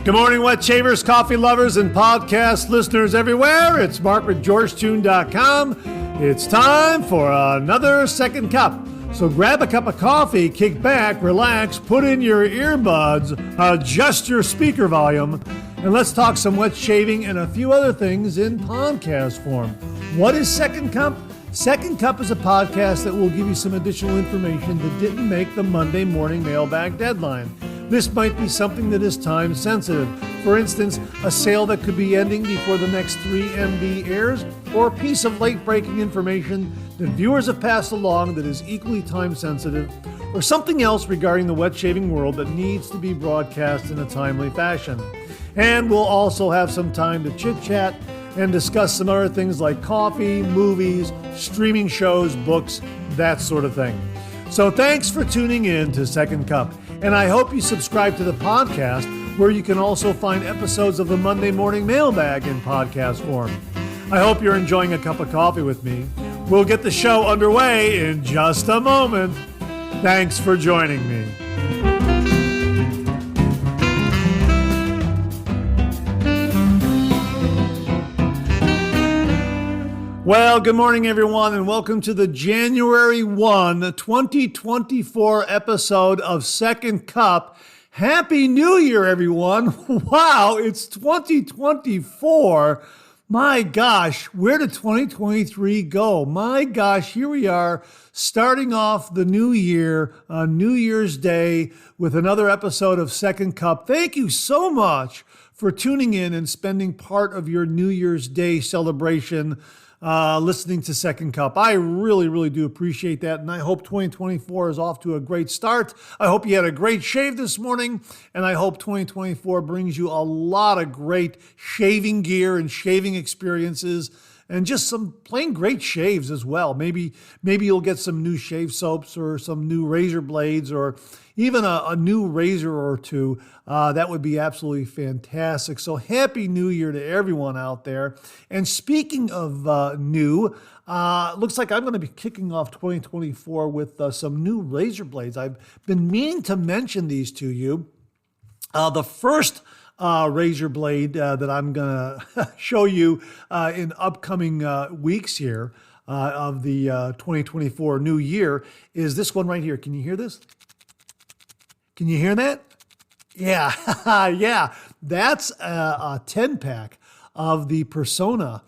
Good morning, wet shavers, coffee lovers, and podcast listeners everywhere. It's Mark with GeorgeToon.com. It's time for another second cup. So grab a cup of coffee, kick back, relax, put in your earbuds, adjust your speaker volume, and let's talk some wet shaving and a few other things in podcast form. What is Second Cup? Second Cup is a podcast that will give you some additional information that didn't make the Monday morning mailbag deadline. This might be something that is time sensitive. For instance, a sale that could be ending before the next 3MB airs, or a piece of late breaking information that viewers have passed along that is equally time sensitive, or something else regarding the wet shaving world that needs to be broadcast in a timely fashion. And we'll also have some time to chit chat and discuss some other things like coffee, movies, streaming shows, books, that sort of thing. So thanks for tuning in to Second Cup. And I hope you subscribe to the podcast, where you can also find episodes of the Monday Morning Mailbag in podcast form. I hope you're enjoying a cup of coffee with me. We'll get the show underway in just a moment. Thanks for joining me. Well, good morning, everyone, and welcome to the January 1, 2024 episode of Second Cup. Happy New Year, everyone. Wow, it's 2024. My gosh, where did 2023 go? My gosh, here we are starting off the new year on New Year's Day with another episode of Second Cup. Thank you so much for tuning in and spending part of your New Year's Day celebration listening to Second Cup. I really do appreciate that, and I hope 2024 is off to a great start. I hope you had a great shave this morning, and I hope 2024 brings you a lot of great shaving gear and shaving experiences, and just some plain great shaves as well. Maybe you'll get some new shave soaps or some new razor blades or even a new razor or two. That would be absolutely fantastic. So happy New Year to everyone out there. And speaking of new, looks like I'm going to be kicking off 2024 with some new razor blades. I've been meaning to mention these to you. The first razor blade that I'm going to show you in upcoming weeks here of the 2024 new year is this one right here. Can you hear this? Can you hear that? Yeah, yeah. That's a 10-pack of the Persona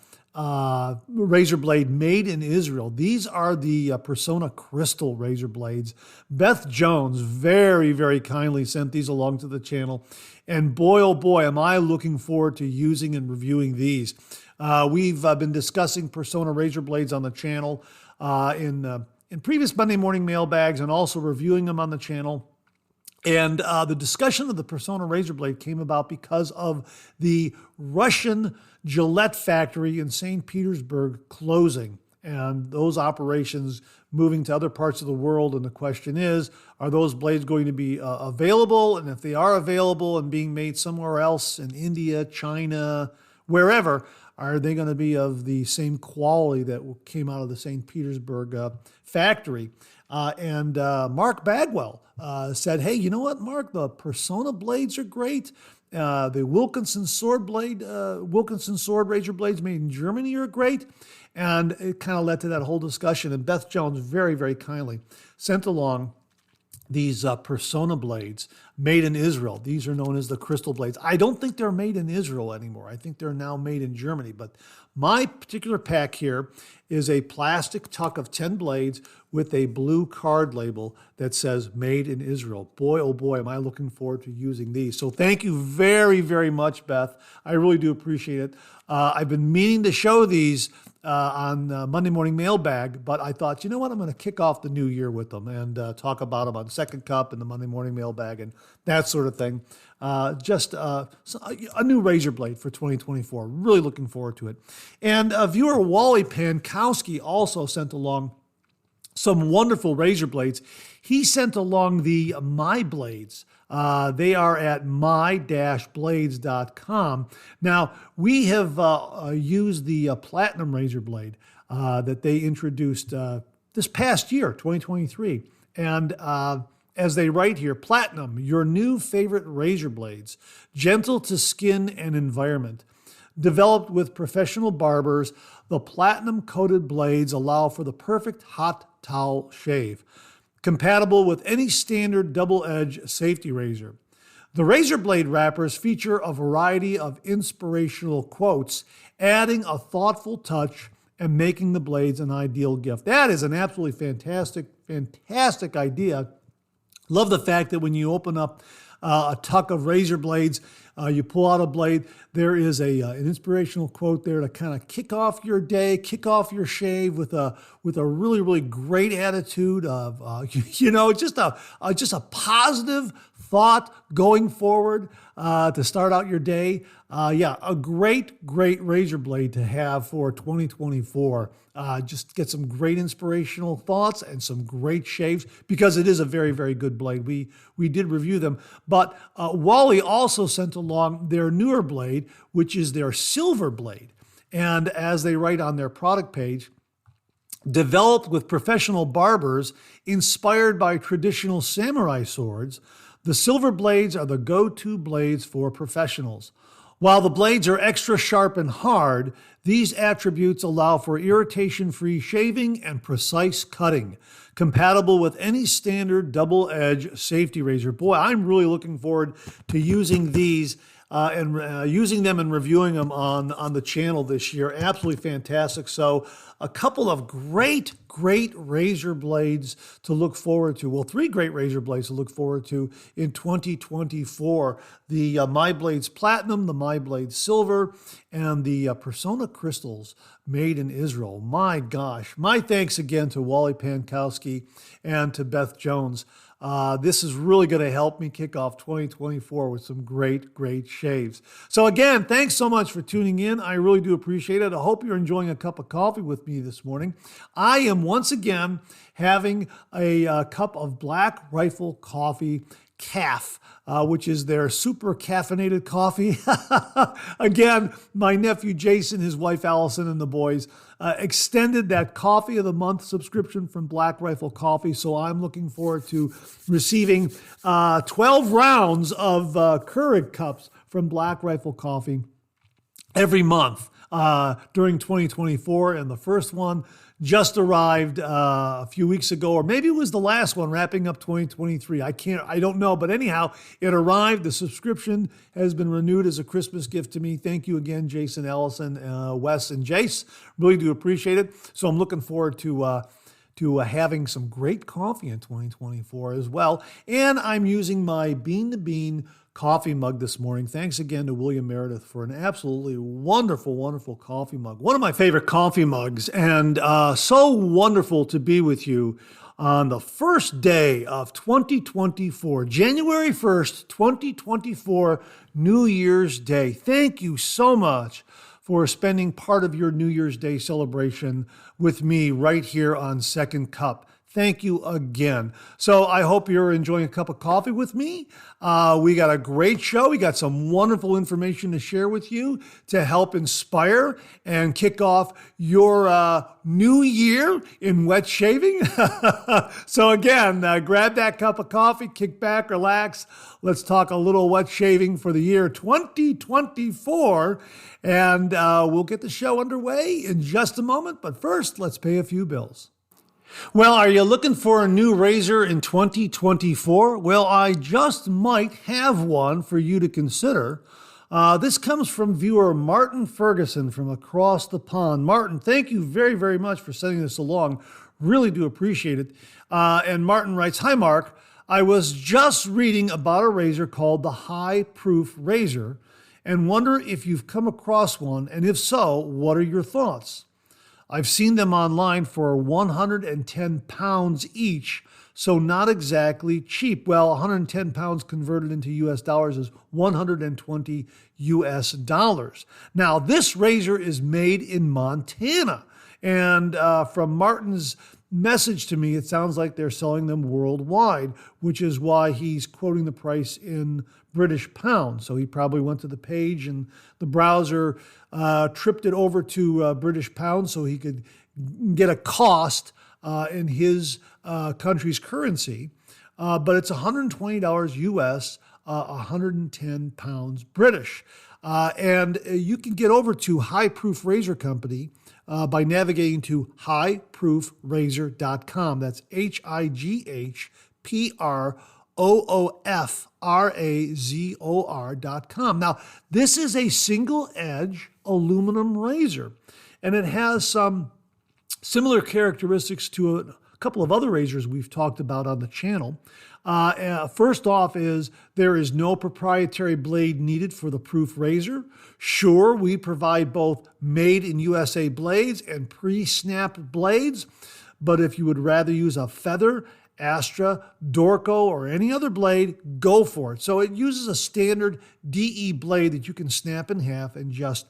razor blade made in Israel. These are the Persona Crystal razor blades. Beth Jones very kindly sent these along to the channel. And boy, oh boy, am I looking forward to using and reviewing these. We've been discussing Persona razor blades on the channel in previous Monday morning mailbags and also reviewing them on the channel. And the discussion of the Persona razor blade came about because of the Russian Gillette factory in St. Petersburg closing and those operations moving to other parts of the world. And the question is, are those blades going to be available? And if they are available and being made somewhere else in India, China, wherever, are they going to be of the same quality that came out of the St. Petersburg factory? And Mark Bagwell said, hey, you know what, Mark? The Persona blades are great. The Wilkinson sword razor blades made in Germany are great. And it kind of led to that whole discussion. And Beth Jones very kindly sent along these Persona blades made in Israel. These are known as the crystal blades. I don't think they're made in Israel anymore. I think they're now made in Germany. But my particular pack here is a plastic tuck of 10 blades with a blue card label that says made in Israel. Boy, oh boy, am I looking forward to using these. So thank you very much, Beth. I really do appreciate it. I've been meaning to show these on Monday Morning Mailbag, but I thought, you know what, I'm going to kick off the new year with them and talk about them on Second Cup and the Monday Morning Mailbag and that sort of thing. Just a new razor blade for 2024. Really looking forward to it. And viewer Wally Pankowski also sent along some wonderful razor blades. He sent along the My Blades. They are at my-blades.com. Now, we have used the Platinum razor blade that they introduced this past year, 2023. And as they write here, Platinum, your new favorite razor blades, gentle to skin and environment. Developed with professional barbers, the platinum-coated blades allow for the perfect hot towel shave, compatible with any standard double-edge safety razor. The razor blade wrappers feature a variety of inspirational quotes, adding a thoughtful touch and making the blades an ideal gift. That is an absolutely fantastic idea. Love the fact that when you open up a tuck of razor blades, you pull out a blade, there is an inspirational quote there to kind of kick off your day, kick off your shave with a really, really great attitude of just a positive thought going forward to start out your day. A great razor blade to have for 2024. Just get some great inspirational thoughts and some great shaves because it is a very, very good blade. We did review them, but Wally also sent along their newer blade, which is their silver blade. And as they write on their product page, developed with professional barbers, inspired by traditional samurai swords, the silver blades are the go-to blades for professionals. While the blades are extra sharp and hard, these attributes allow for irritation-free shaving and precise cutting, compatible with any standard double-edge safety razor. Boy, I'm really looking forward to using these and using them and reviewing them on the channel this year. Absolutely fantastic. So a couple of great razor blades to look forward to. Well, 3 great razor blades to look forward to in 2024. The My Blades Platinum, the My Blades Silver, and the Persona Crystals made in Israel. My gosh. My thanks again to Wally Pankowski and to Beth Jones. This is really going to help me kick off 2024 with some great shaves. So again, thanks so much for tuning in. I really do appreciate it. I hope you're enjoying a cup of coffee with me this morning. I am once again having a cup of Black Rifle Coffee Calf, which is their super caffeinated coffee. Again, my nephew Jason, his wife Allison, and the boys extended that Coffee of the Month subscription from Black Rifle Coffee. So I'm looking forward to receiving 12 rounds of Keurig cups from Black Rifle Coffee every month during 2024. And the first one just arrived a few weeks ago, or maybe it was the last one wrapping up 2023. I don't know. But anyhow, it arrived. The subscription has been renewed as a Christmas gift to me. Thank you again, Jason, Allison, Wes, and Jace. Really do appreciate it. So I'm looking forward to having some great coffee in 2024 as well. And I'm using my Bean to Bean coffee mug this morning. Thanks again to William Meredith for an absolutely wonderful coffee mug. One of my favorite coffee mugs, and so wonderful to be with you on the first day of 2024, January 1st, 2024, New Year's Day. Thank you so much for spending part of your New Year's Day celebration with me right here on Second Cup. Thank you again. So I hope you're enjoying a cup of coffee with me. We got a great show. We got some wonderful information to share with you to help inspire and kick off your new year in wet shaving. So again, grab that cup of coffee, kick back, relax. Let's talk a little wet shaving for the year 2024. And we'll get the show underway in just a moment. But first, let's pay a few bills. Well, are you looking for a new razor in 2024? Well, I just might have one for you to consider. This comes from viewer Martin Ferguson from across the pond. Martin, thank you very much for sending this along. Really do appreciate it. And Martin writes, "Hi, Mark. I was just reading about a razor called the High Proof Razor and wonder if you've come across one, and if so, what are your thoughts? I've seen them online for 110 pounds each, so not exactly cheap." Well, 110 pounds converted into US dollars is 120 US dollars. Now, this razor is made in Montana. And from Martin's message to me, it sounds like they're selling them worldwide, which is why he's quoting the price in British pounds. So he probably went to the page and the browser tripped it over to British pounds so he could get a cost in his country's currency. but it's $120 US, 110 pounds British. And you can get over to High Proof Razor Company by navigating to highproofrazor.com. That's highproofrazor.com. Now, this is a single edge aluminum razor, and it has some similar characteristics to a couple of other razors we've talked about on the channel. First off is there is no proprietary blade needed for the proof razor. Sure, we provide both made in USA blades and pre-snapped blades, but if you would rather use a Feather, Astra, Dorco, or any other blade, go for it. So it uses a standard DE blade that you can snap in half and just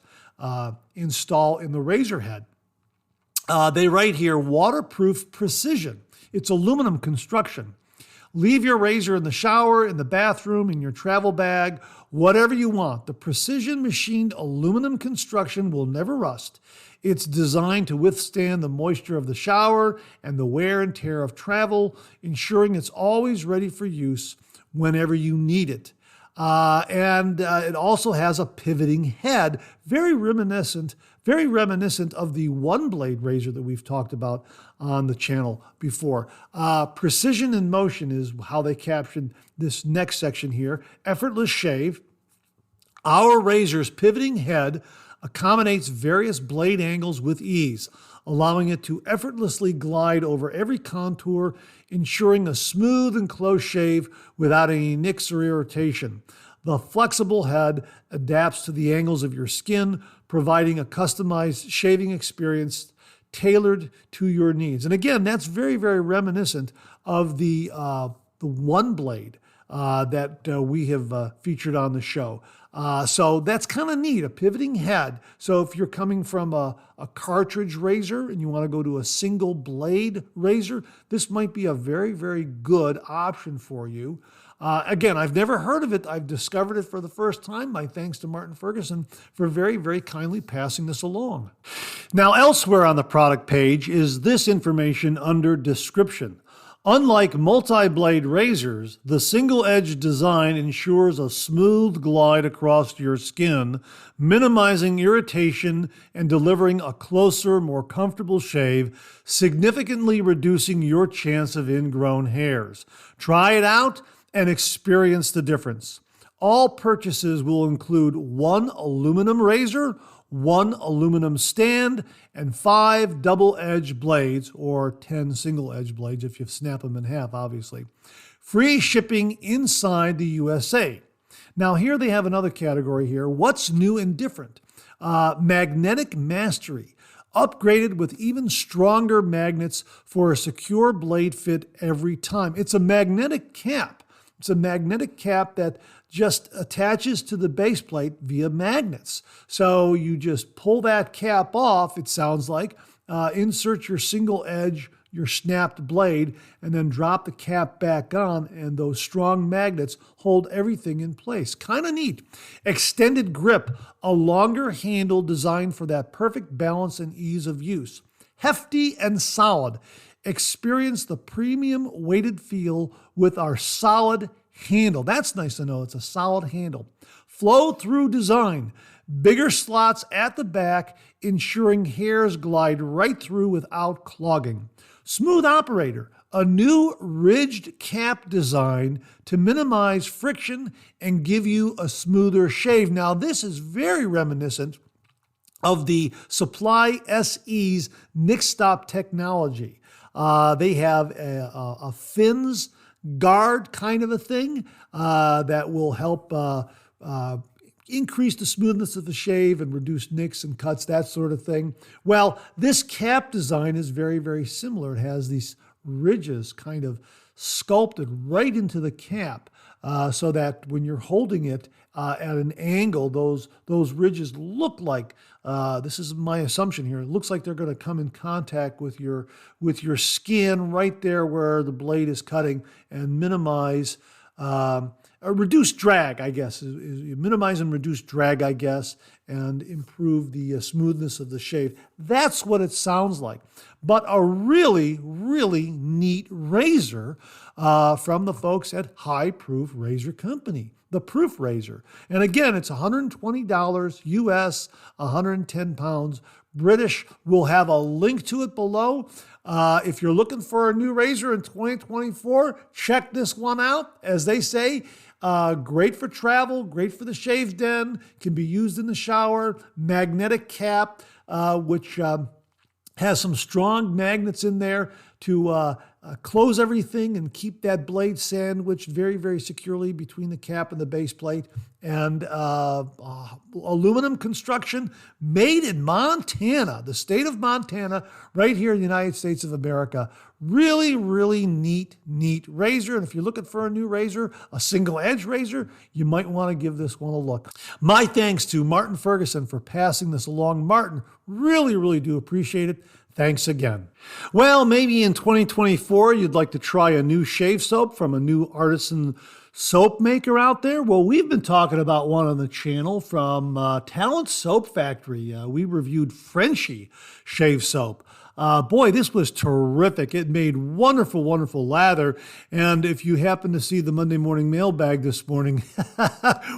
install in the razor head. They write here, waterproof precision. It's aluminum construction. Leave your razor in the shower, in the bathroom, in your travel bag, whatever you want. The precision machined aluminum construction will never rust. It's designed to withstand the moisture of the shower and the wear and tear of travel, ensuring it's always ready for use whenever you need it. And it also has a pivoting head, very reminiscent of the one blade razor that we've talked about on the channel before. Precision in motion is how they captioned this next section here. Effortless shave. Our razor's pivoting head accommodates various blade angles with ease, allowing it to effortlessly glide over every contour, ensuring a smooth and close shave without any nicks or irritation. The flexible head adapts to the angles of your skin, providing a customized shaving experience tailored to your needs. And again, that's very, very reminiscent of the one blade that we have featured on the show. So that's kind of neat, a pivoting head. So if you're coming from a cartridge razor and you want to go to a single blade razor, this might be a very, very good option for you. Again, I've never heard of it. I've discovered it for the first time. My thanks to Martin Ferguson for very, very kindly passing this along. Now, elsewhere on the product page is this information under description. Unlike multi-blade razors, the single-edge design ensures a smooth glide across your skin, minimizing irritation and delivering a closer, more comfortable shave, significantly reducing your chance of ingrown hairs. Try it out and experience the difference. All purchases will include one aluminum razor, one aluminum stand, and 5 double-edged blades, or 10 single-edged blades if you snap them in half, obviously. Free shipping inside the USA. Now here they have another category here. What's new and different? Magnetic mastery. Upgraded with even stronger magnets for a secure blade fit every time. It's a magnetic cap. It's a magnetic cap that just attaches to the base plate via magnets. So you just pull that cap off, it sounds like, insert your single edge, your snapped blade, and then drop the cap back on, and those strong magnets hold everything in place. Kind of neat. Extended grip, a longer handle designed for that perfect balance and ease of use. Hefty and solid. Experience the premium weighted feel with our solid handle. That's nice to know. It's a solid handle. Flow-through design. Bigger slots at the back, ensuring hairs glide right through without clogging. Smooth operator. A new ridged cap design to minimize friction and give you a smoother shave. Now, this is very reminiscent of the Supply SE's Nick Stop technology. They have a fins guard kind of a thing that will help increase the smoothness of the shave and reduce nicks and cuts, that sort of thing. Well, this cap design is very, very similar. It has these ridges kind of sculpted right into the cap so that when you're holding it at an angle, those ridges look like, this is my assumption here, it looks like they're going to come in contact with your skin right there where the blade is cutting and minimize reduce drag, I guess, minimize and reduce drag, I guess, and improve the smoothness of the shave. That's what it sounds like. But a really, really neat razor from the folks at High Proof Razor Company, the Proof Razor. And again, it's $120 US, 110 pounds British. We'll have a link to it below. If you're looking for a new razor in 2024, check this one out. As they say, great for travel, great for the shave den, can be used in the shower, magnetic cap, which has some strong magnets in there to close everything and keep that blade sandwiched very, very securely between the cap and the base plate. And aluminum construction made in Montana, the state of Montana, right here in the United States of America. Really, really neat razor. And if you're looking for a new razor, a single edge razor, you might want to give this one a look. My thanks to Martin Ferguson for passing this along. Martin, really, really do appreciate it. Thanks again. Well, maybe in 2024, you'd like to try a new shave soap from a new Artisan soap maker out there. Well, we've been talking about one on the channel from Talon Soap Factory. We reviewed Frenchie shave soap. Boy, this was terrific. It made wonderful, wonderful lather. And if you happen to see the Monday morning mailbag this morning,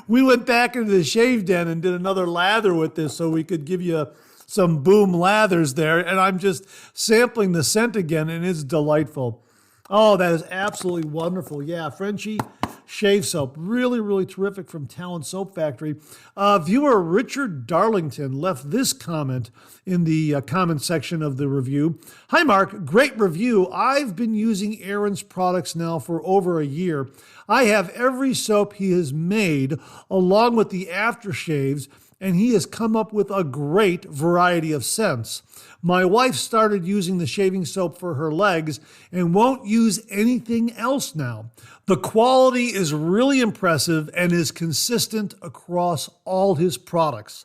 we went back into the shave den and did another lather with this so we could give you some boom lathers there. And I'm just sampling the scent again, and it's delightful. Oh, that is absolutely wonderful. Yeah, Frenchie shave soap. Really, really terrific from Talon Soap Factory. Viewer Richard Darlington left this comment in the comment section of the review. Hi, Mark. Great review. I've been using Aaron's products now for over a year. I have every soap he has made along with the aftershaves, and he has come up with a great variety of scents. My wife started using the shaving soap for her legs and won't use anything else now. The quality is really impressive and is consistent across all his products.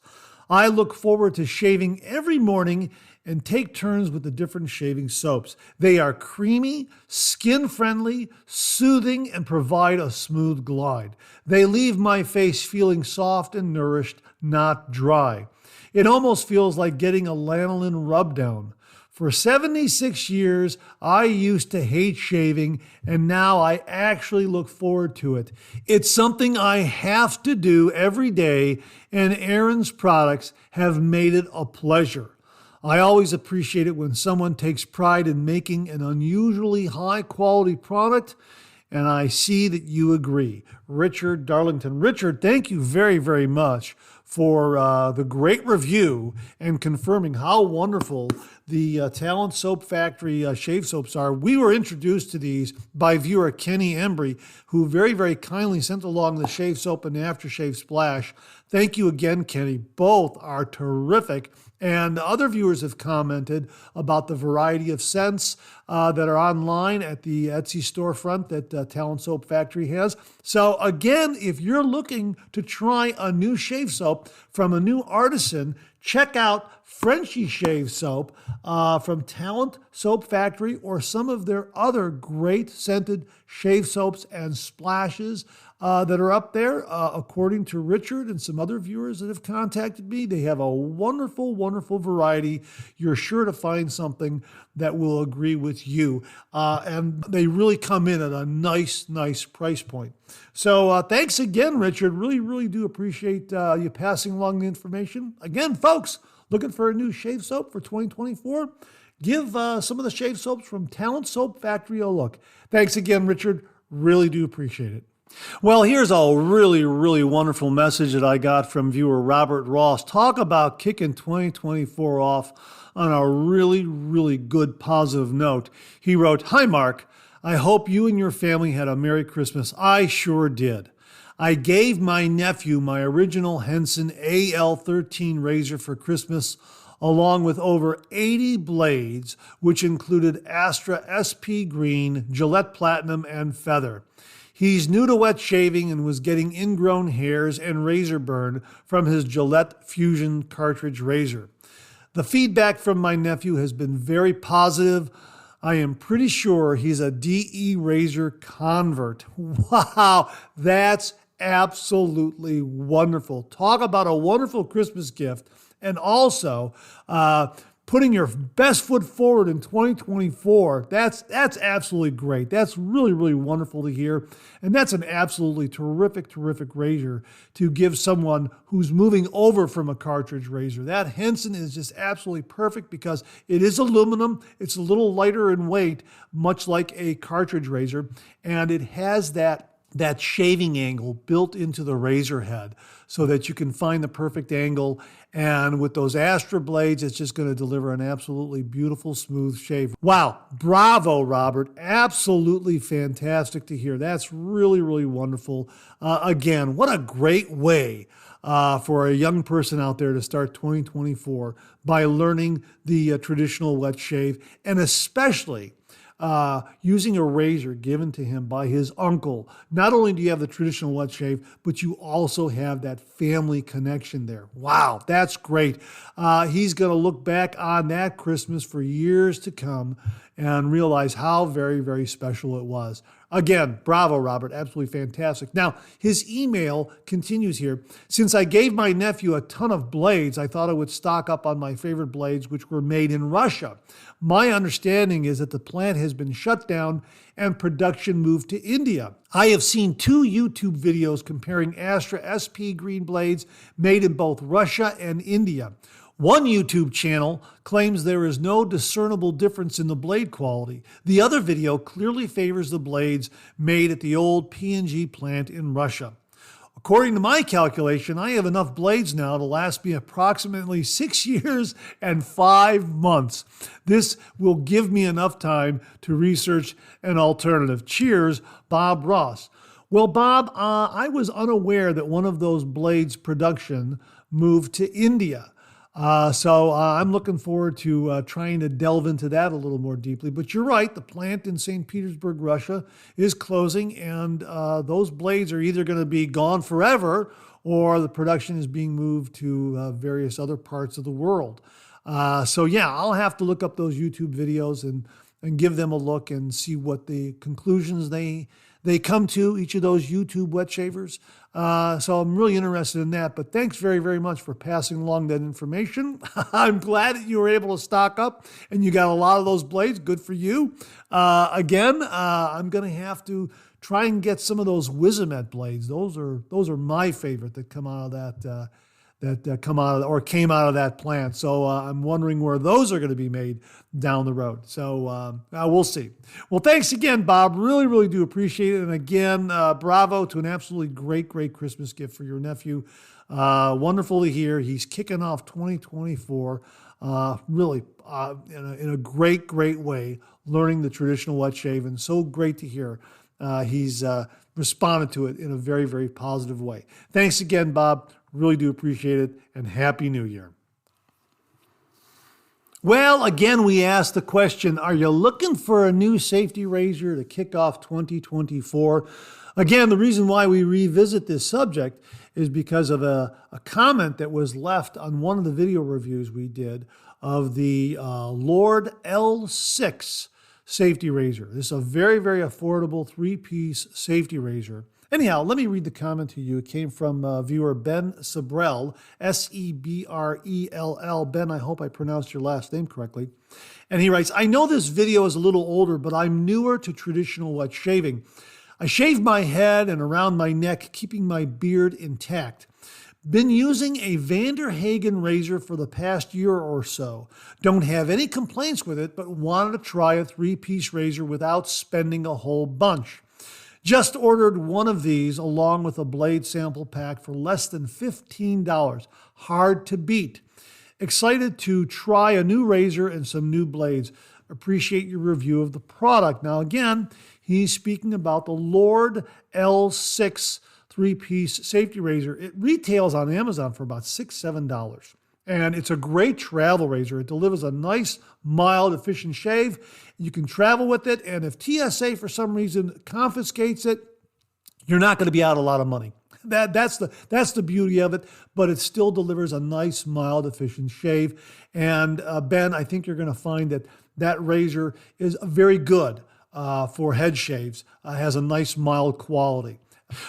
I look forward to shaving every morning and take turns with the different shaving soaps. They are creamy, skin-friendly, soothing, and provide a smooth glide. They leave my face feeling soft and nourished, not dry. It almost feels like getting a lanolin rub down. For 76 years, I used to hate shaving, and now I actually look forward to it. It's something I have to do every day, and Aaron's products have made it a pleasure. I always appreciate it when someone takes pride in making an unusually high-quality product, and I see that you agree. Richard Darlington. Richard, thank you very, very much for the great review and confirming how wonderful the Talon Soap Factory shave soaps are. We were introduced to these by viewer Kenny Embry, who very, very kindly sent along the shave soap and aftershave splash. Thank you again, Kenny. Both are terrific. And other viewers have commented about the variety of scents that are online at the Etsy storefront that Talon Soap Factory has. So again, if you're looking to try a new shave soap from a new Artisan, check out Frenchie shave soap from Talon Soap Factory, or some of their other great scented shave soaps and splashes that are up there. According to Richard and some other viewers that have contacted me, they have a wonderful, wonderful variety. You're sure to find something that will agree with you. And they really come in at a nice, nice price point. So thanks again, Richard. Really, really do appreciate you passing along the information. Again, folks, looking for a new shave soap for 2024? Give some of the shave soaps from Talon Soap Factory a look. Thanks again, Richard. Really do appreciate it. Well, here's a really, really wonderful message that I got from viewer Robert Ross. Talk about kicking 2024 off on a really, really good positive note. He wrote, "Hi, Mark. I hope you and your family had a Merry Christmas. I sure did. I gave my nephew my original Henson AL13 razor for Christmas, along with over 80 blades, which included Astra SP Green, Gillette Platinum, and Feather. He's new to wet shaving and was getting ingrown hairs and razor burn from his Gillette Fusion cartridge razor. The feedback from my nephew has been very positive. I am pretty sure he's a DE razor convert. Wow, that's absolutely wonderful. Talk about a wonderful Christmas gift. And also, putting your best foot forward in 2024, that's absolutely great. That's really, really wonderful to hear. And that's an absolutely terrific, terrific razor to give someone who's moving over from a cartridge razor. That Henson is just absolutely perfect because it is aluminum. It's a little lighter in weight, much like a cartridge razor. And it has that shaving angle built into the razor head so that you can find the perfect angle. And with those Astra blades, it's just going to deliver an absolutely beautiful, smooth shave. Wow. Bravo, Robert. Absolutely fantastic to hear. That's really, really wonderful. Again, what a great way for a young person out there to start 2024 by learning the traditional wet shave, and especially using a razor given to him by his uncle. Not only do you have the traditional wet shave, but you also have that family connection there. Wow, that's great. He's going to look back on that Christmas for years to come and realize how very, very special it was. Again, bravo, Robert. Absolutely fantastic. Now, his email continues here. Since I gave my nephew a ton of blades, I thought I would stock up on my favorite blades, which were made in Russia. My understanding is that the plant has been shut down and production moved to India. I have seen 2 YouTube videos comparing Astra SP green blades made in both Russia and India. One YouTube channel claims there is no discernible difference in the blade quality. The other video clearly favors the blades made at the old P&G plant in Russia. According to my calculation, I have enough blades now to last me approximately 6 years and 5 months. This will give me enough time to research an alternative. Cheers, Bob Ross. Well, Bob, I was unaware that one of those blades production moved to India. So I'm looking forward to trying to delve into that a little more deeply. But you're right, the plant in St. Petersburg, Russia is closing, and those blades are either going to be gone forever or the production is being moved to various other parts of the world. So yeah, I'll have to look up those YouTube videos and give them a look and see what the conclusions they come to, each of those YouTube wet shavers. So I'm really interested in that. But thanks very, very much for passing along that information. I'm glad that you were able to stock up and you got a lot of those blades. Good for you. Again, I'm going to have to try and get some of those Wizamet blades. Those are my favorite that come out of that. Came out of that plant. So I'm wondering where those are going to be made down the road. So we'll see. Well, thanks again, Bob. Really, really do appreciate it. And again, bravo to an absolutely great, great Christmas gift for your nephew. Wonderful to hear. He's kicking off 2024 really in a great, great way, learning the traditional wet shave. And so great to hear he's responded to it in a very, very positive way. Thanks again, Bob. Really do appreciate it, and Happy New Year. Well, again, we asked the question, are you looking for a new safety razor to kick off 2024? Again, the reason why we revisit this subject is because of a comment that was left on one of the video reviews we did of the Lord L6 safety razor. This is a very, very affordable 3-piece safety razor. Anyhow, let me read the comment to you. It came from viewer Ben Sebrell, Sebrell. Ben, I hope I pronounced your last name correctly. And he writes, I know this video is a little older, but I'm newer to traditional wet shaving. I shave my head and around my neck, keeping my beard intact. Been using a Vanderhagen razor for the past year or so. Don't have any complaints with it, but wanted to try a 3-piece razor without spending a whole bunch. Just ordered one of these along with a blade sample pack for less than $15. Hard to beat. Excited to try a new razor and some new blades. Appreciate your review of the product. Now again, he's speaking about the Lord L6 3-piece safety razor. It retails on Amazon for about $6, $7. And it's a great travel razor. It delivers a nice, mild, efficient shave. You can travel with it, and if TSA for some reason confiscates it, you're not going to be out a lot of money. That's the beauty of it, but it still delivers a nice, mild, efficient shave. And Ben, I think you're going to find that razor is very good for head shaves. Has a nice, mild quality,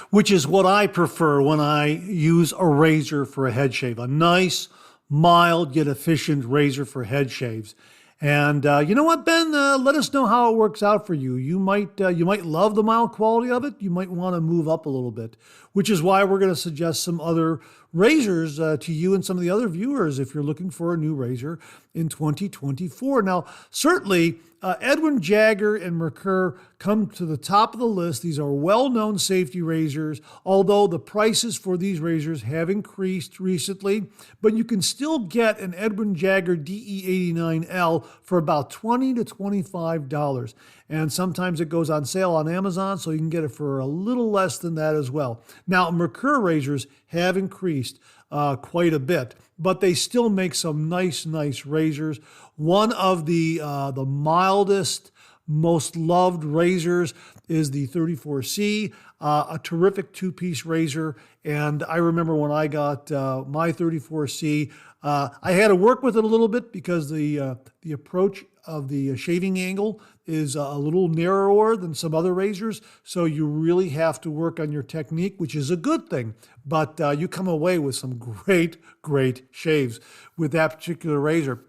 which is what I prefer when I use a razor for a head shave. A nice, mild yet efficient razor for head shaves. And you know what, Ben? Let us know how it works out for you. You might love the mild quality of it. You might want to move up a little bit, which is why we're going to suggest some other razors to you and some of the other viewers if you're looking for a new razor in 2024. Now, certainly, Edwin Jagger and Merkur come to the top of the list. These are well-known safety razors, although the prices for these razors have increased recently, but you can still get an Edwin Jagger DE89L for about $20 to $25. And sometimes it goes on sale on Amazon, so you can get it for a little less than that as well. Now, Merkur razors have increased quite a bit, but they still make some nice razors. One of the mildest, most loved razors is the 34C, a terrific two-piece razor. And I remember when I got my 34C, I had to work with it a little bit because the approach of the shaving angle is a little narrower than some other razors. So you really have to work on your technique, which is a good thing. But you come away with some great shaves with that particular razor.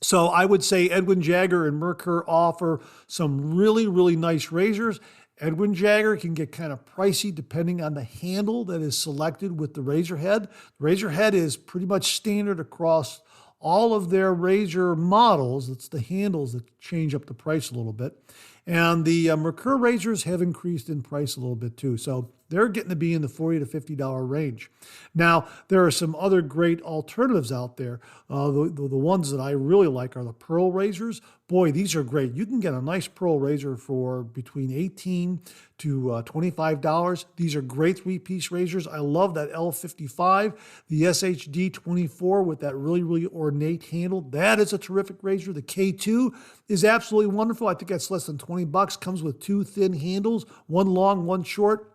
So I would say Edwin Jagger and Merkur offer some really nice razors. Edwin Jagger can get kind of pricey depending on the handle that is selected with the razor head. The razor head is pretty much standard across all of their razor models. It's the handles that change up the price a little bit. And the Merkur razors have increased in price a little bit too. So they're getting to be in the $40 to $50 range. Now, there are some other great alternatives out there. The ones that I really like are the pearl razors. Boy, these are great. You can get a nice pearl razor for between $18 to $25. These are great three-piece razors. I love that L55, the SHD24 with that really ornate handle. That is a terrific razor. The K2 is absolutely wonderful. I think that's less than $20. Comes with two thin handles, one long, one short.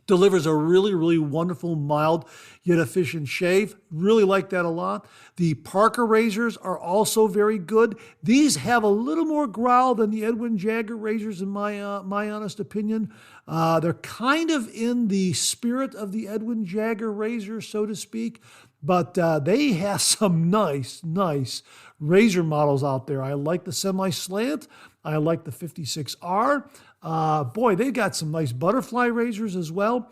Delivers a really wonderful, mild, yet efficient shave. Really like that a lot. The Parker razors are also very good. These have a little more growl than the Edwin Jagger razors, in my honest opinion. They're kind of in the spirit of the Edwin Jagger razor, so to speak, but they have some nice razor models out there. I like the semi-slant. I like the 56R. Boy, they got some nice butterfly razors as well.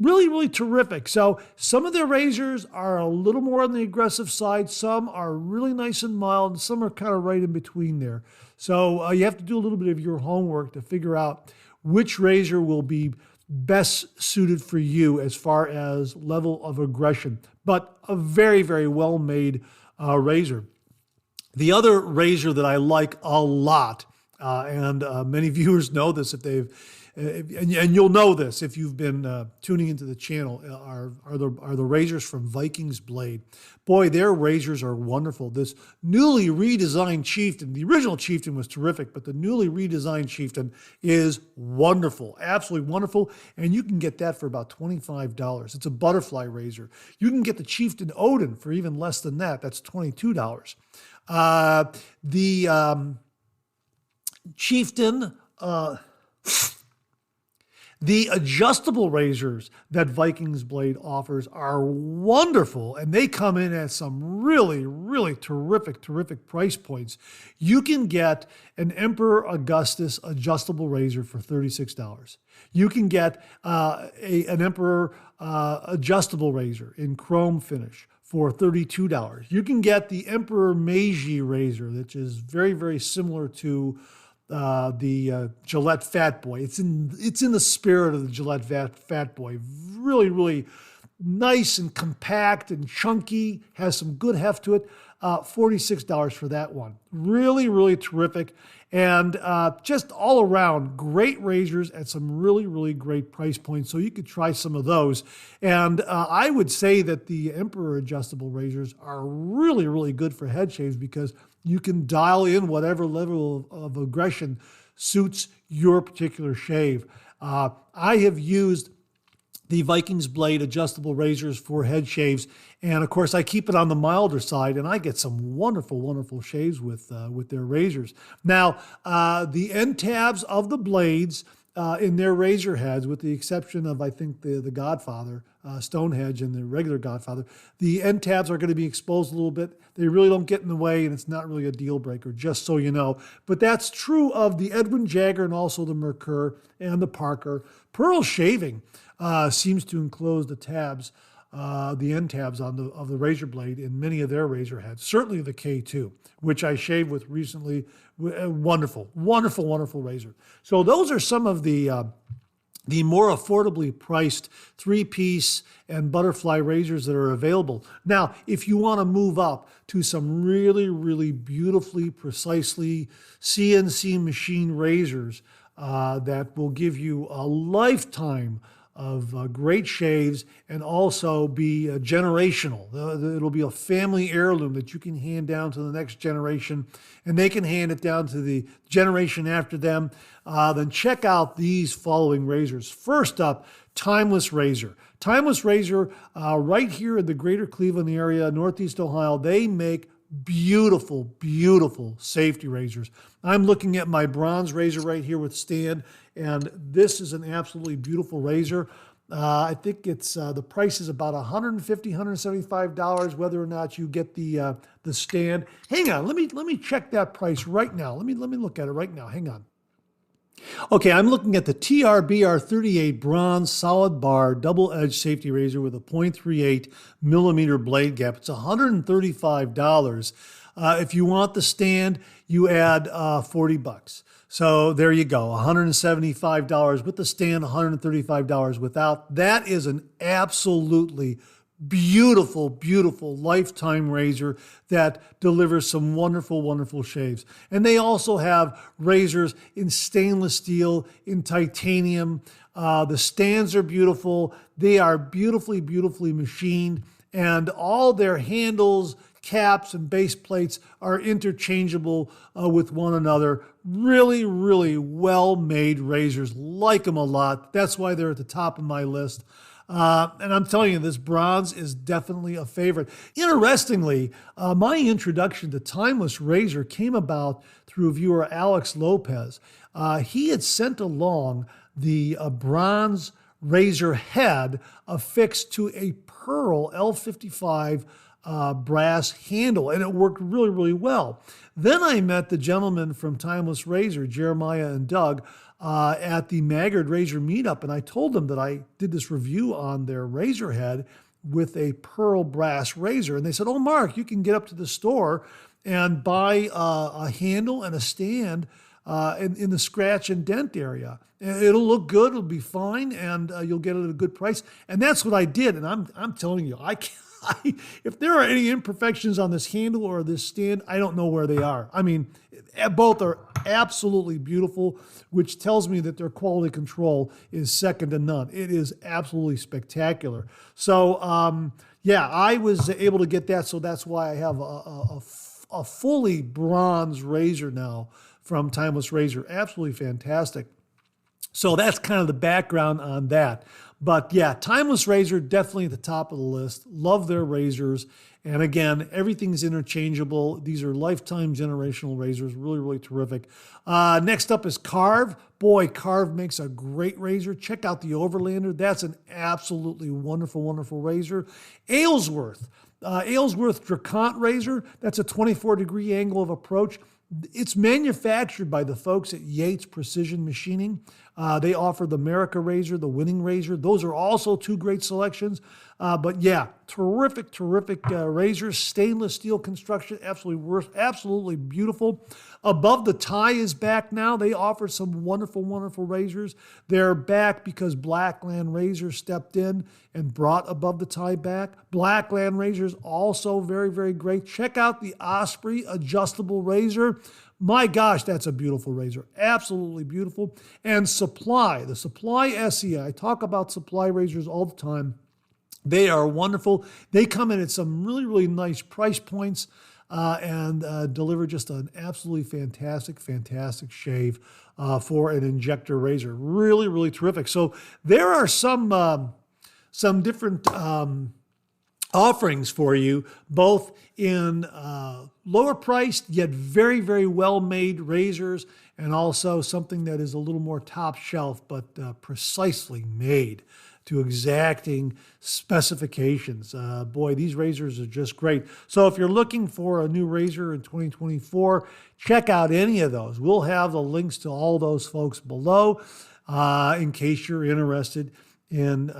Really terrific. So some of their razors are a little more on the aggressive side. Some are really nice and mild, and some are kind of right in between there. So you have to do a little bit of your homework to figure out which razor will be best suited for you as far as level of aggression. But a very well-made razor. The other razor that I like a lot, and many viewers know this if they've, and you'll know this if you've been tuning into the channel, are the razors from Vikings Blade. Boy, their razors are wonderful. This newly redesigned Chieftain, the original Chieftain was terrific, but the newly redesigned Chieftain is wonderful, absolutely wonderful, and you can get that for about $25. It's a butterfly razor. You can get the Chieftain Odin for even less than that. That's $22. The Chieftain, the adjustable razors that Vikings Blade offers are wonderful, and they come in at some really terrific price points. You can get an Emperor Augustus adjustable razor for $36. You can get an Emperor adjustable razor in chrome finish for $32. You can get the Emperor Meiji razor, which is very similar to the Gillette Fat Boy. It's in the spirit of the Gillette Fat Boy. Really nice and compact and chunky, has some good heft to it. $46 for that one. Really terrific. And just all around, great razors at some really great price points. So you could try some of those. And I would say that the Emperor adjustable razors are really good for head shaves because you can dial in whatever level of aggression suits your particular shave. I have used the Vikings Blade adjustable razors for head shaves. And of course, I keep it on the milder side, and I get some wonderful, wonderful shaves with their razors. Now, the end tabs of the blades in their razor heads, with the exception of, I think, the Godfather, Stonehenge, and the regular Godfather, the end tabs are going to be exposed a little bit. They really don't get in the way, and it's not really a deal breaker, just so you know. But that's true of the Edwin Jagger and also the Merkur and the Parker. Pearl Shaving seems to enclose the tabs, the end tabs of the razor blade in many of their razor heads. Certainly the K2, which I shaved with recently. Wonderful, wonderful, wonderful razor. So those are some of the more affordably priced 3-piece and butterfly razors that are available. Now, if you want to move up to some really, really beautifully, precisely CNC machine razors that will give you a lifetime of great shaves and also be generational. It'll be a family heirloom that you can hand down to the next generation, and they can hand it down to the generation after them. Then check out these following razors. First up, Timeless Razor. Timeless Razor, right here in the greater Cleveland area, Northeast Ohio, they make beautiful, beautiful safety razors. I'm looking at my bronze razor right here with stand, and this is an absolutely beautiful razor. I think it's the price is about $150, $175, whether or not you get the stand. Hang on, let me check that price right now. Let me look at it right now. Hang on. Okay, I'm looking at the TRBR38 bronze solid bar double-edged safety razor with a 0.38 millimeter blade gap. It's $135. If you want the stand, you add $40. So there you go, $175 with the stand, $135 without. That is an absolutely beautiful, beautiful lifetime razor that delivers some wonderful, wonderful shaves. And they also have razors in stainless steel, in titanium. The stands are beautiful. They are beautifully, beautifully machined. And all their handles, caps, and base plates are interchangeable with one another. Really, really well-made razors. Like them a lot. That's why they're at the top of my list. And I'm telling you, this bronze is definitely a favorite. Interestingly, my introduction to Timeless Razor came about through viewer Alex Lopez. He had sent along the bronze razor head affixed to a pearl L55 brass handle, and it worked really, really well. Then I met the gentleman from Timeless Razor, Jeremiah and Doug, at the Maggard Razor meetup, and I told them that I did this review on their razor head with a pearl brass razor, and they said, "Oh, Mark, you can get up to the store and buy a handle and a stand in the scratch and dent area. It'll look good, it'll be fine, and you'll get it at a good price." And that's what I did, and I'm telling you, if there are any imperfections on this handle or this stand, I don't know where they are. I mean, both are absolutely beautiful, which tells me that their quality control is second to none. It is absolutely spectacular. So, yeah, I was able to get that, so that's why I have a fully bronze razor now from Timeless Razor. Absolutely fantastic. So that's kind of the background on that. But yeah, Timeless Razor, definitely at the top of the list. Love their razors. And again, everything's interchangeable. These are lifetime generational razors. Really, really terrific. Next up is Carve. Boy, Carve makes a great razor. Check out the Overlander. That's an absolutely wonderful, wonderful razor. Aylesworth. Aylesworth Dracont razor. That's a 24-degree angle of approach. It's manufactured by the folks at Yates Precision Machining. They offer the America razor, the Winning razor. Those are also two great selections. But yeah, terrific, terrific razors. Stainless steel construction, absolutely beautiful. Above the Tie is back now. They offer some wonderful, wonderful razors. They're back because Blackland Razor stepped in and brought Above the Tie back. Blackland razors also very, very great. Check out the Osprey adjustable razor. My gosh, that's a beautiful razor. Absolutely beautiful. And Supply, the Supply SE. I talk about Supply razors all the time. They are wonderful. They come in at some really, really nice price points and deliver just an absolutely fantastic, fantastic shave for an injector razor. Really, really terrific. So there are some some different offerings for you, both in lower priced yet very, very well-made razors, and also something that is a little more top shelf, but precisely made to exacting specifications. Boy, these razors are just great. So if you're looking for a new razor in 2024, check out any of those. We'll have the links to all those folks below in case you're interested in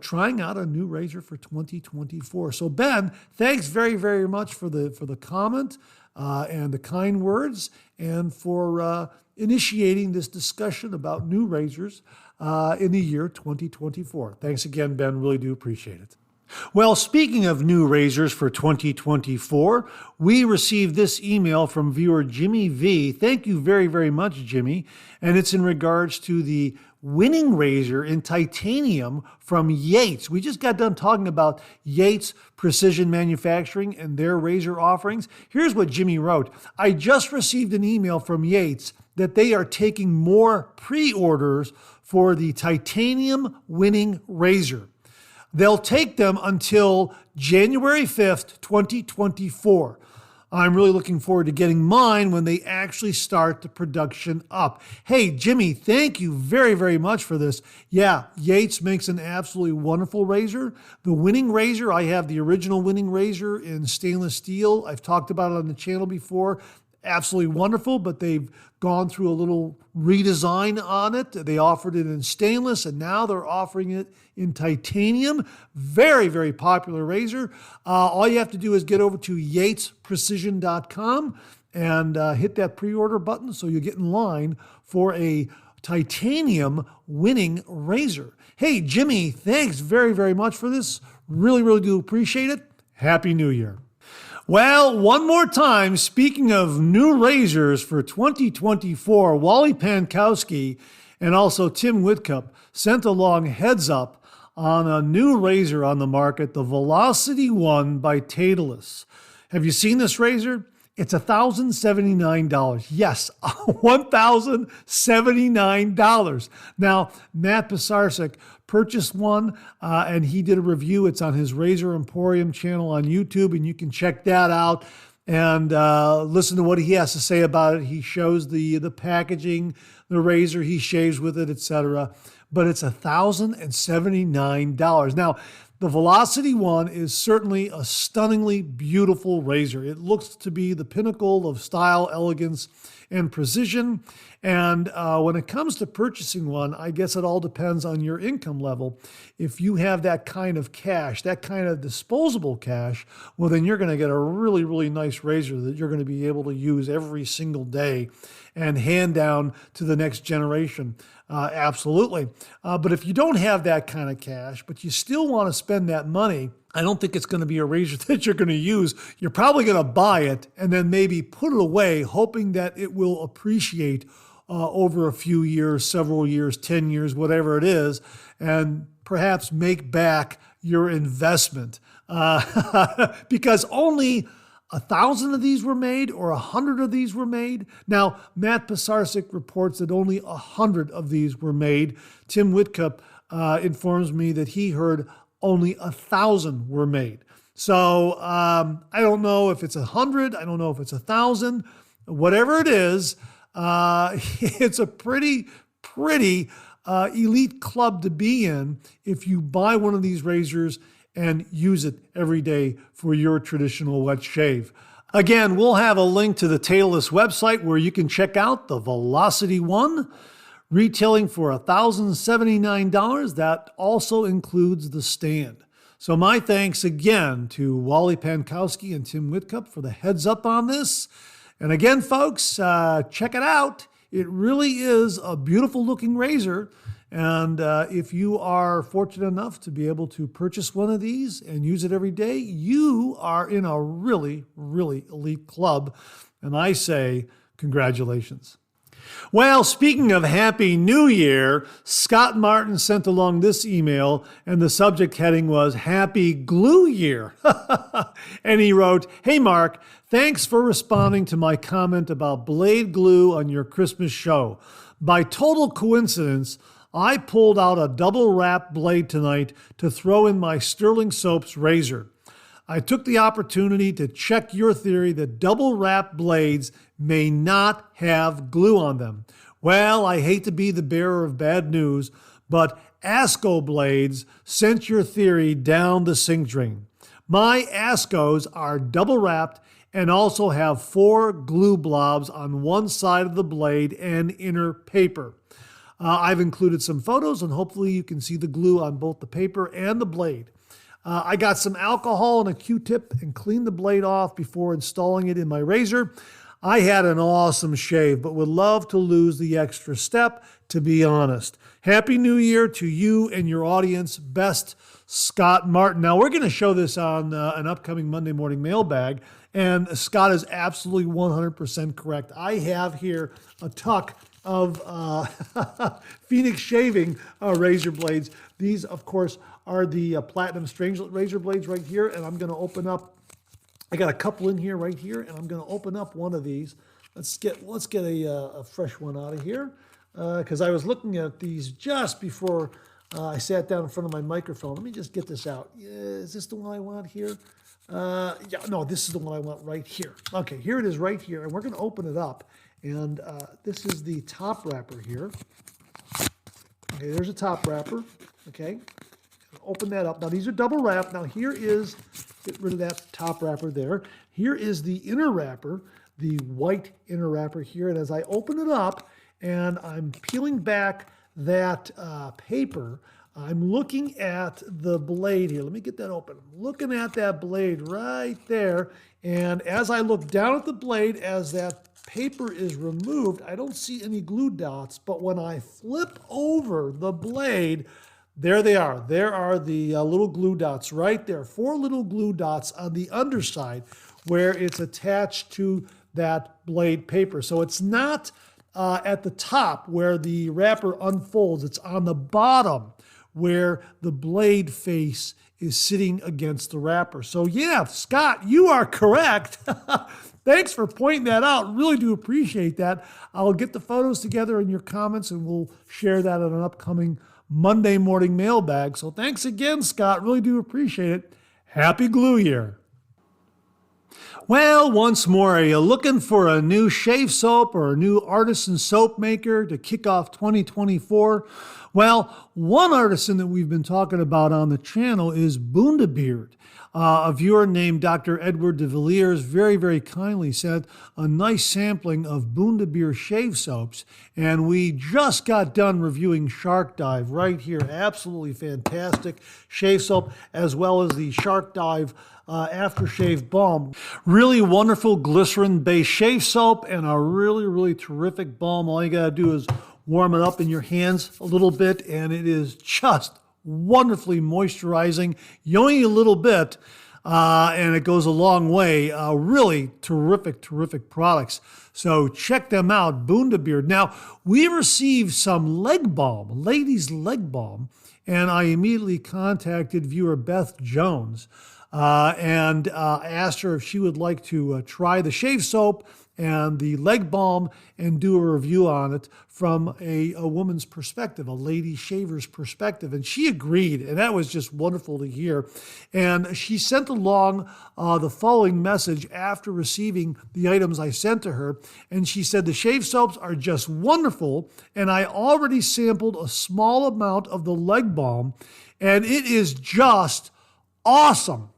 trying out a new razor for 2024. So Ben, thanks very, very much for the comment and the kind words, and for initiating this discussion about new razors in the year 2024. Thanks again, Ben. Really do appreciate it. Well, speaking of new razors for 2024, we received this email from viewer Jimmy V. Thank you very, very much, Jimmy. And it's in regards to the winning razor in titanium from Yates. We just got done talking about Yates Precision Manufacturing and their razor offerings. Here's what Jimmy wrote. I just received an email from Yates that they are taking more pre-orders for the titanium winning razor. They'll take them until January 5th, 2024. I'm really looking forward to getting mine when they actually start the production up. Hey, Jimmy, thank you very, very much for this. Yeah, Yates makes an absolutely wonderful razor. The winning razor, I have the original winning razor in stainless steel. I've talked about it on the channel before. Absolutely wonderful, but they've gone through a little redesign on it. They offered it in stainless, and now they're offering it in titanium. Very, very popular razor. All you have to do is get over to yatesprecision.com and hit that pre-order button so you get in line for a titanium winning razor. Hey, Jimmy, thanks very, very much for this. Really, really do appreciate it. Happy New Year. Well, one more time, speaking of new razors for 2024, Wally Pankowski and also Tim Whitcup sent along heads up on a new razor on the market, the Velocity One by Talon. Have you seen this razor? It's $1,079. Yes, $1,079. Now, Matt Pisarcik purchased one, and he did a review. It's on his Razor Emporium channel on YouTube, and you can check that out and listen to what he has to say about it. He shows the packaging, the razor, he shaves with it, etc. But it's $1,079. Now, the Velocity One is certainly a stunningly beautiful razor. It looks to be the pinnacle of style, elegance, and precision. And when it comes to purchasing one, I guess it all depends on your income level. If you have that kind of cash, that kind of disposable cash, well, then you're going to get a really, really nice razor that you're going to be able to use every single day and hand down to the next generation. Absolutely. But if you don't have that kind of cash, but you still want to spend that money, I don't think it's going to be a razor that you're going to use. You're probably going to buy it and then maybe put it away, hoping that it will appreciate over a few years, several years, 10 years, whatever it is, and perhaps make back your investment. Because only 1,000 of these were made or 100 of these were made. Now, Matt Pisarcik reports that only 100 of these were made. Tim Whitcup informs me that he heard only 1,000 were made. So I don't know if it's 100. I don't know if it's 1,000. Whatever it is, it's a pretty elite club to be in if you buy one of these razors and use it every day for your traditional wet shave. Again, we'll have a link to the Talon website where you can check out the Velocity One, retailing for $1,079. That also includes the stand. So my thanks again to Wally Pankowski and Tim Whitcup for the heads up on this. And again, folks, check it out. It really is a beautiful looking razor. And if you are fortunate enough to be able to purchase one of these and use it every day, you are in a really, really elite club. And I say, congratulations. Well, speaking of Happy New Year, Scott Martin sent along this email, and the subject heading was Happy Glue Year. And he wrote, "Hey, Mark, thanks for responding to my comment about Blade glue on your Christmas show. By total coincidence, I pulled out a double wrap blade tonight to throw in my Sterling Soaps razor. I took the opportunity to check your theory that double wrap blades may not have glue on them. Well, I hate to be the bearer of bad news, but ASCO blades sent your theory down the sink drain. My ASCOs are double wrapped and also have 4 glue blobs on one side of the blade and inner paper. I've included some photos, and hopefully you can see the glue on both the paper and the blade. I got some alcohol and a Q-tip and cleaned the blade off before installing it in my razor. I had an awesome shave, but would love to lose the extra step, to be honest. Happy New Year to you and your audience. Best, Scott Martin. Now, we're going to show this on an upcoming Monday morning mailbag, and Scott is absolutely 100% correct. I have here a tuck of Phoenix shaving razor blades. These, of course, are the Platinum Strangelet razor blades right here, and I'm going to open up. I got a couple in here right here, and I'm going to open up one of these. Let's get a fresh one out of here, because I was looking at these just before I sat down in front of my microphone. Let me just get this out. Is this the one I want here? Yeah, no, this is the one I want right here. Okay, here it is right here, and we're going to open it up. And this is the top wrapper here. Okay, there's a top wrapper. Okay, open that up. Now, these are double wrapped. Now, here is, get rid of that top wrapper there. Here is the inner wrapper, the white inner wrapper here. And as I open it up and I'm peeling back that paper, I'm looking at the blade here. Let me get that open. I'm looking at that blade right there. And as I look down at the blade, as that paper is removed, I don't see any glue dots. But when I flip over the blade, there they are. There are the little glue dots right there. 4 little glue dots on the underside where it's attached to that blade paper. So it's not at the top where the wrapper unfolds. It's on the bottom where the blade face is sitting against the wrapper. So yeah, Scott, you are correct. Thanks for pointing that out. Really do appreciate that. I'll get the photos together in your comments, and we'll share that on an upcoming Monday morning mailbag. So thanks again, Scott. Really do appreciate it. Happy Glue Year. Well, once more, are you looking for a new shave soap or a new Artisan soap maker to kick off 2024? Well, one artisan that we've been talking about on the channel is Bundabeard. A viewer named Dr. Edward de Villiers very, very kindly sent a nice sampling of Bundabeard shave soaps, and we just got done reviewing Shark Dive right here. Absolutely fantastic shave soap, as well as the Shark Dive aftershave balm. Really wonderful glycerin-based shave soap and a really, really terrific balm. All you gotta do is warm it up in your hands a little bit, and it is just wonderfully moisturizing. You only need a little bit, and it goes a long way. Really terrific, terrific products. So check them out, Bundabeard. Now, we received some leg balm, ladies' leg balm, and I immediately contacted viewer Beth Jones and asked her if she would like to try the shave soap and the leg balm and do a review on it from a woman's perspective, a lady shaver's perspective. And she agreed, and that was just wonderful to hear. And she sent along the following message after receiving the items I sent to her. And she said, the shave soaps are just wonderful, and I already sampled a small amount of the leg balm, and it is just awesome.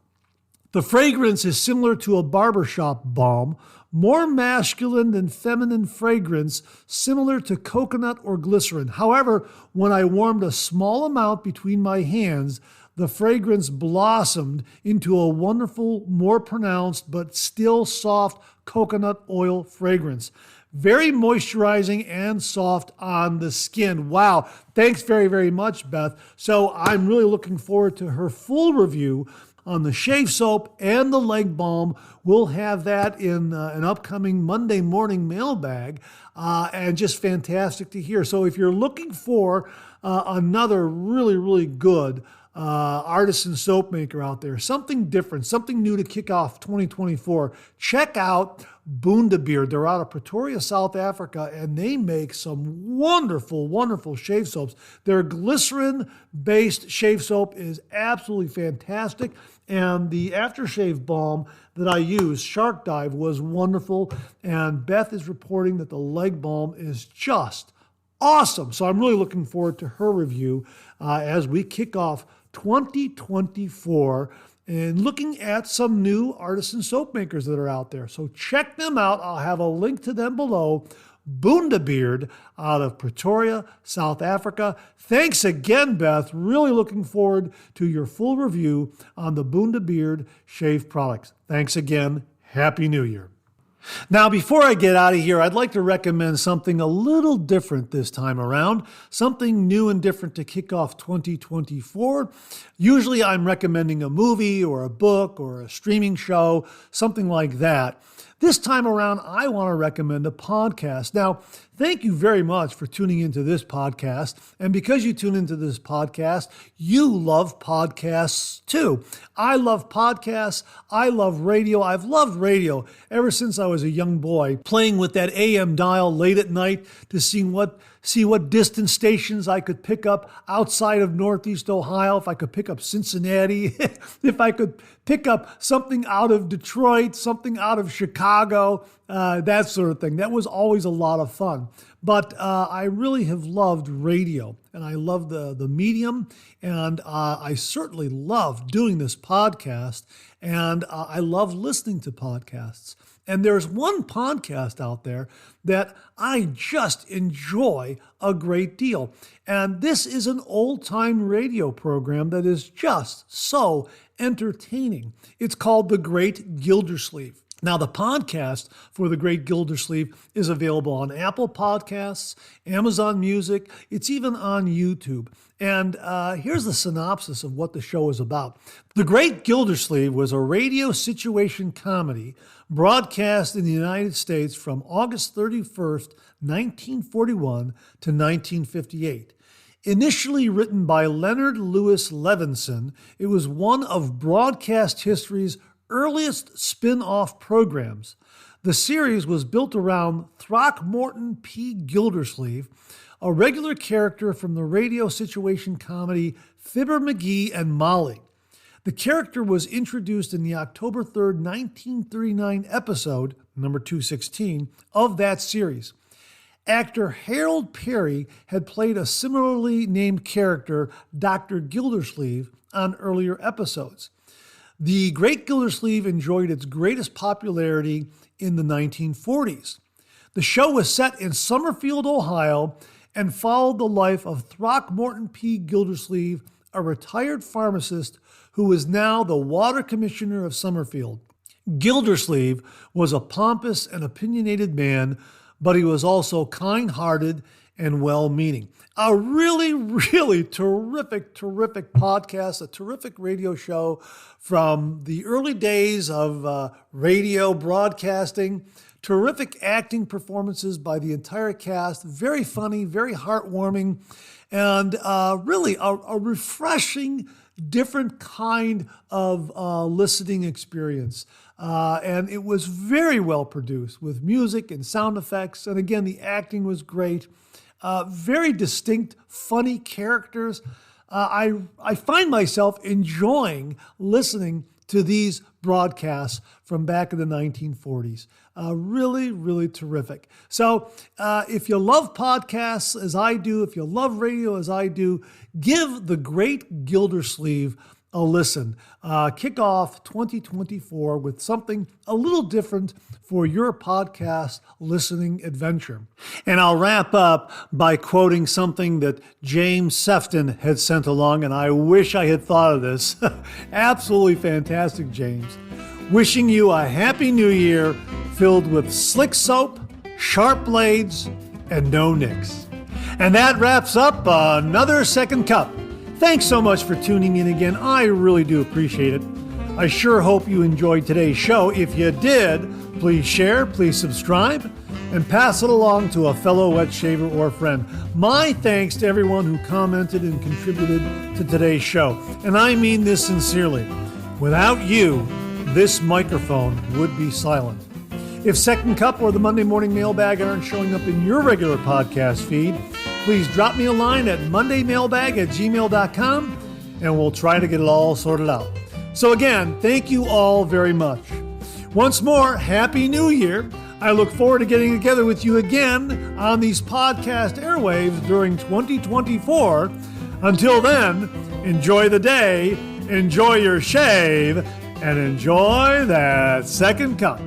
The fragrance is similar to a barbershop balm, more masculine than feminine fragrance, similar to coconut or glycerin. However, when I warmed a small amount between my hands, the fragrance blossomed into a wonderful, more pronounced, but still soft coconut oil fragrance. Very moisturizing and soft on the skin. Wow. Thanks very, very much, Beth. So I'm really looking forward to her full review on the shave soap and the leg balm. We'll have that in an upcoming Monday morning mailbag, and just fantastic to hear. So if you're looking for another really, really good Artisan soap maker out there, something different, something new to kick off 2024, check out Beard. They're out of Pretoria, South Africa, and they make some wonderful, wonderful shave soaps. Their glycerin-based shave soap is absolutely fantastic, and the aftershave balm that I used, Shark Dive, was wonderful, and Beth is reporting that the leg balm is just awesome. So I'm really looking forward to her review as we kick off 2024 and looking at some new artisan soap makers that are out there. So check them out. I'll have a link to them below. Beard out of Pretoria, South Africa. Thanks again, Beth. Really looking forward to your full review on the Beard shave products. Thanks again. Happy New Year. Now, before I get out of here, I'd like to recommend something a little different this time around, something new and different to kick off 2024. Usually I'm recommending a movie or a book or a streaming show, something like that. This time around, I want to recommend a podcast. Now, thank you very much for tuning into this podcast. And because you tune into this podcast, you love podcasts too. I love podcasts. I love radio. I've loved radio ever since I was a young boy, playing with that AM dial late at night to see what distant stations I could pick up outside of Northeast Ohio, if I could pick up Cincinnati, if I could pick up something out of Detroit, something out of Chicago, that sort of thing. That was always a lot of fun. But I really have loved radio, and I love the medium, and I certainly love doing this podcast, and I love listening to podcasts. And there's one podcast out there that I just enjoy a great deal. And this is an old-time radio program that is just so entertaining. It's called The Great Gildersleeve. Now, the podcast for The Great Gildersleeve is available on Apple Podcasts, Amazon Music. It's even on YouTube. And here's the synopsis of what the show is about. The Great Gildersleeve was a radio situation comedy broadcast in the United States from August 31st, 1941 to 1958. Initially written by Leonard Lewis Levinson, it was one of broadcast history's earliest spin-off programs. The series was built around Throckmorton P. Gildersleeve, a regular character from the radio situation comedy Fibber McGee and Molly. The character was introduced in the October 3rd, 1939 episode, number 216, of that series. Actor Harold Perry had played a similarly named character, Dr. Gildersleeve, on earlier episodes. The Great Gildersleeve enjoyed its greatest popularity in the 1940s. The show was set in Summerfield, Ohio, and followed the life of Throckmorton P. Gildersleeve, a retired pharmacist who is now the water commissioner of Summerfield. Gildersleeve was a pompous and opinionated man, but he was also kind-hearted and well-meaning. A really, really terrific podcast, a terrific radio show from the early days of radio broadcasting. Terrific acting performances by the entire cast. Very funny, very heartwarming, and really a refreshing, different kind of listening experience. And it was very well produced with music and sound effects. And again, the acting was great. Very distinct, funny characters. I find myself enjoying listening to these broadcasts from back in the 1940s. Really, really terrific. So if you love podcasts as I do, if you love radio as I do, give The Great Gildersleeve a listen. Kick off 2024 with something a little different for your podcast listening adventure. And I'll wrap up by quoting something that James Sefton had sent along, and I wish I had thought of this. Absolutely fantastic, James. Wishing you a happy new year filled with slick soap, sharp blades, and no nicks. And that wraps up another Second Cup. Thanks so much for tuning in again. I really do appreciate it. I sure hope you enjoyed today's show. If you did, please share, please subscribe. and pass it along to a fellow wet shaver or friend. My thanks to everyone who commented and contributed to today's show. And I mean this sincerely. Without you, this microphone would be silent. If Second Cup or the Monday Morning Mailbag aren't showing up in your regular podcast feed, please drop me a line at mondaymailbag@gmail.com and we'll try to get it all sorted out. So again, thank you all very much. Once more, Happy New Year. I look forward to getting together with you again on these podcast airwaves during 2024. Until then, enjoy the day, enjoy your shave, and enjoy that second cup.